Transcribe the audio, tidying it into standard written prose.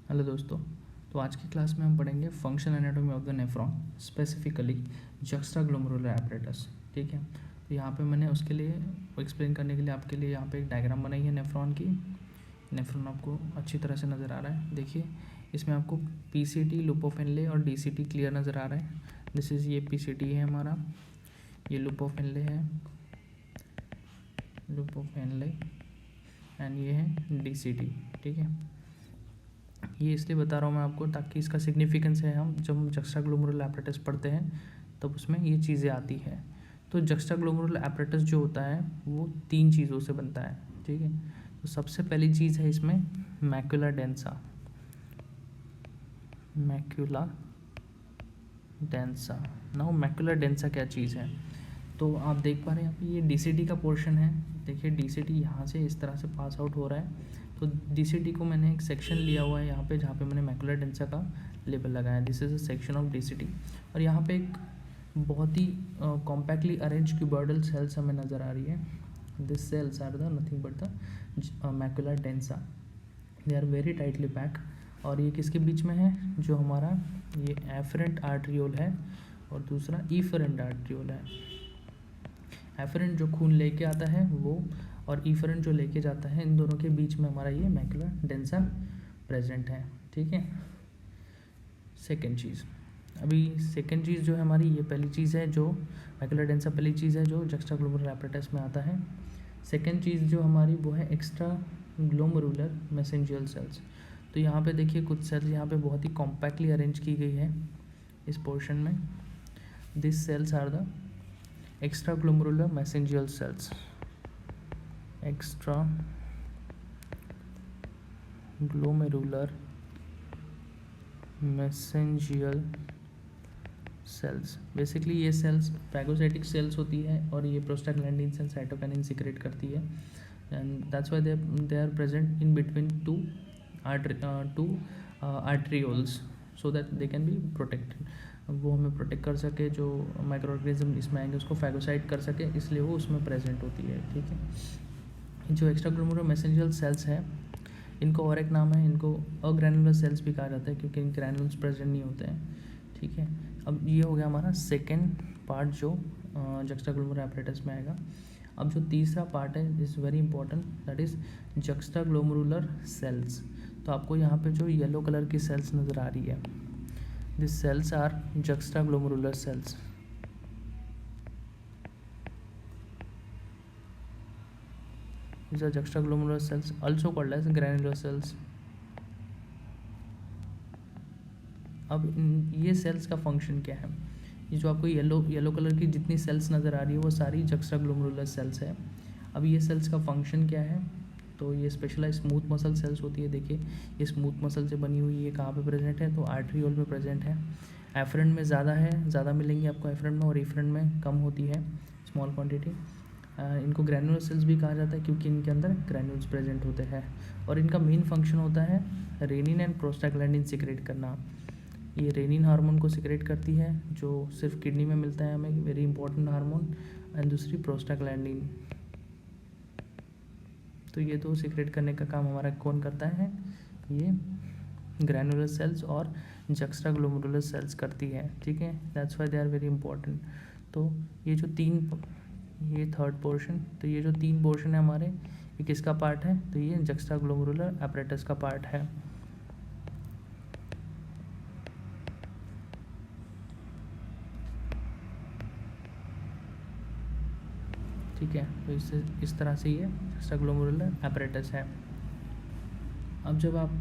Hello दोस्तों। तो आज की क्लास में हम पढ़ेंगे function anatomy of the nephron, specifically juxtaglomerular apparatus. ठीक है। तो यहाँ पे मैंने उसके लिए एक्सप्लेन करने के लिए आपके लिए यहाँ पे एक डायग्राम बनाई है नेफ्रॉन की। नेफ्रॉन आपको अच्छी तरह से नज़र आ रहा है। देखिए, इसमें आपको पीसीटी, लूप ऑफ हेनले और डीसीटी क्लियर नज़र आ रहा है। दिस इज़ ये पीसीटी है हमारा, ये लूप ऑफ हेनले है, लूप ऑफ हेनले, एंड ये है डीसीटी। ठीक है। ये इसलिए बता रहा हूँ मैं आपको ताकि इसका सिग्निफिकेंस है, हम जब हम जक्स्टाग्लोमेरुलर एपरेटस पढ़ते हैं तब उसमें ये चीज़ें आती है। तो जक्स्टाग्लोमेरुलर एपरेटस जो होता है वो 3 चीज़ों से बनता है। ठीक है। तो सबसे पहली चीज़ है इसमें macula densa. Macula densa. Now macula densa क्या चीज़ है? तो आप देख पा रहे हैं यहाँ पे ये डीसीटी का पोर्शन है। देखिए, डीसीटी यहाँ से इस तरह से पास आउट हो रहा है। तो डीसीटी को मैंने एक सेक्शन लिया हुआ है यहाँ पे, जहाँ पे मैंने मैक्युला डेंसा का लेबल लगाया। This is a section of DCT. और यहाँ पे एक बहुत ही कॉम्पैक्टली अरेंज क्यूबॉइडल सेल्स हमें नज़र आ रही है। This cells are the nothing but the macula densa. They are very tightly pack. और ये किसके बीच में है? जो हमारा ये एफरेंट आर्ट्रियोल है और दूसरा ईफरेंट आर्ट्रियोल है। एफरेंट जो खून लेके आता है वो, और ईफरेंट जो लेके जाता है, इन दोनों के बीच में हमारा ये मैक्युला डेंसा प्रेजेंट है। ठीक है। सेकेंड चीज़, अभी सेकेंड चीज़ जो है हमारी, ये पहली चीज़ है जो मैक्युला डेंसा पहली चीज़ है जो जक्स्टाग्लोमेरुलर एपरेटस में आता है। सेकेंड चीज़ जो हमारी वो है एक्स्ट्रा ग्लोमेरुलर मेसेंजियल सेल्स। तो यहाँ पे देखिए कुछ सेल्स यहाँ पे बहुत ही कॉम्पैक्टली अरेंज की गई है इस पोर्शन में। This cells are the extraglomerular mesangial cells. Extraglomerular mesangial cells, basically ये सेल्स पैगोसाइटिक सेल्स होती है और ये प्रोस्टाग्लैंडिन्स एंड साइटोकिनिन सिक्रेट करती है, and that's why they are present in between two arterioles so that they can be protected. वो हमें protect कर सके, जो माइक्रो ऑर्गेनिज्म इसमें आएंगे उसको फैगोसाइट कर सके, इसलिए वो उसमें प्रेजेंट होती है। ठीक है। जो एक्स्ट्राग्लोमेरुलर मेसेंजियल सेल्स है, इनको और एक नाम है, इनको अग्रैनुलर सेल्स भी कहा जाता है क्योंकि इन ग्रैनुल्स प्रेजेंट नहीं होते हैं। ठीक है। अब ये हो गया हमारा सेकेंड पार्ट जो जक्स्टाग्लोमेरुलर एपरेटस में आएगा। अब जो तीसरा पार्ट है is very important, that is juxtaglomerular cells. तो आपको यहाँ पे जो येलो कलर की सेल्स नज़र आ रही है, these cells are juxtaglomerular cells. These are juxtaglomerular cells, also called as granular cells. अब ये सेल्स का फंक्शन क्या है? ये जो आपको येलो कलर की जितनी सेल्स नज़र आ रही है वो सारी जक्स्टाग्लोमेरुलर सेल्स है। अब ये सेल्स का फंक्शन क्या है? तो ये स्पेशलाइज स्मूथ मसल सेल्स होती है। देखिए, ये स्मूथ मसल से बनी हुई, ये कहाँ पे प्रेजेंट है? तो आर्ट्रियोल में प्रेजेंट है। एफरेंट में ज़्यादा है, ज़्यादा मिलेंगी आपको एफरेंट में, और एफरेंट में कम होती है, स्मॉल क्वांटिटी। इनको ग्रैनुलर सेल्स भी कहा जाता है क्योंकि इनके अंदर ग्रैन्यूल्स प्रेजेंट होते हैं, और इनका मेन फंक्शन होता है रेनिन एंड प्रोस्टाग्लैंडिन सिक्रेट करना। ये रेनिन हार्मोन को सिक्रेट करती है जो सिर्फ किडनी में मिलता है हमें, वेरी इंपॉर्टेंट हार्मोन, एंड दूसरी प्रोस्टाग्लैंडिन। तो ये दो सिक्रेट करने का काम हमारा कौन करता है? ये ग्रैनुलर सेल्स और जक्स्टाग्लोमेरुलर सेल्स करती है। ठीक है। That's why they are very important. तो ये थर्ड पोर्शन, तो ये जो 3 पोर्शन है हमारे, ये किसका पार्ट है? तो ये जक्स्टाग्लोमेरुलर एपरेटस का पार्ट है। ठीक है। तो इस तरह से ये जक्स्टाग्लोमेरुलर एपरेटस है। अब जब आप